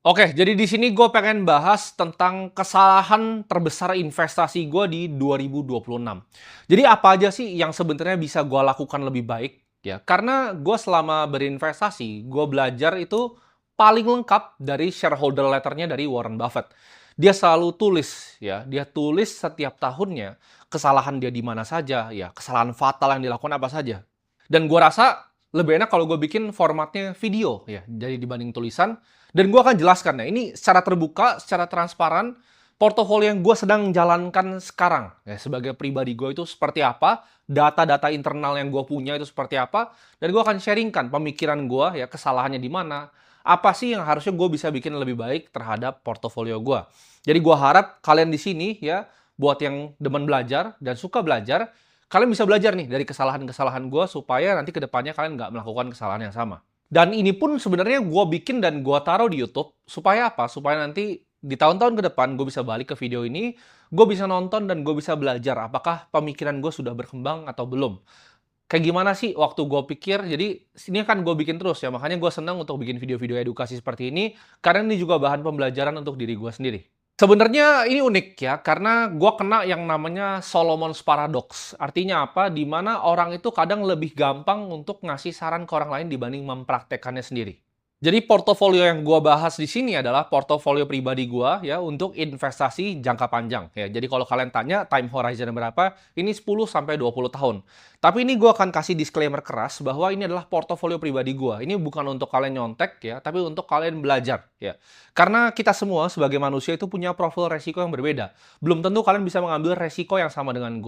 Oke, jadi di sini gue pengen bahas tentang kesalahan terbesar investasi gue di 2026. Jadi apa aja sih yang sebenarnya bisa gue lakukan lebih baik ya? Karena gue selama berinvestasi, gue belajar itu paling lengkap dari shareholder letternya dari Warren Buffett. Dia selalu tulis ya, dia tulis setiap tahunnya kesalahan dia di mana saja ya, kesalahan fatal yang dilakukan apa saja. Dan gue rasa lebih enak kalau gue bikin formatnya video ya, jadi dibanding tulisan. Dan gue akan jelaskan ya, ini secara terbuka, secara transparan, portofolio yang gue sedang jalankan sekarang ya, sebagai pribadi gue itu seperti apa, data-data internal yang gue punya itu seperti apa, dan gue akan sharingkan pemikiran gue ya, kesalahannya di mana, apa sih yang harusnya gue bisa bikin lebih baik terhadap portofolio gue. Jadi gue harap kalian di sini ya, buat yang demen belajar dan suka belajar, kalian bisa belajar nih dari kesalahan-kesalahan gue supaya nanti ke depannya kalian nggak melakukan kesalahan yang sama. Dan ini pun sebenarnya gue bikin dan gue taruh di YouTube supaya apa? Supaya nanti di tahun-tahun ke depan gue bisa balik ke video ini, gue bisa nonton dan gue bisa belajar apakah pemikiran gue sudah berkembang atau belum. Kayak gimana sih waktu gue pikir, jadi ini kan gue bikin terus ya, makanya gue senang untuk bikin video-video edukasi seperti ini, karena ini juga bahan pembelajaran untuk diri gue sendiri. Sebenarnya ini unik ya, karena gue kena yang namanya Solomon's Paradox. Artinya apa? Di mana orang itu kadang lebih gampang untuk ngasih saran ke orang lain dibanding mempraktekannya sendiri. Jadi portofolio yang gue bahas di sini adalah portofolio pribadi gue ya untuk investasi jangka panjang ya. Jadi kalau kalian tanya time horizon berapa, ini 10 sampai 20 tahun. Tapi ini gue akan kasih disclaimer keras bahwa ini adalah portofolio pribadi gue. Ini bukan untuk kalian nyontek ya, tapi untuk kalian belajar ya. Karena kita semua sebagai manusia itu punya profil resiko yang berbeda. Belum tentu kalian bisa mengambil resiko yang sama dengan gue.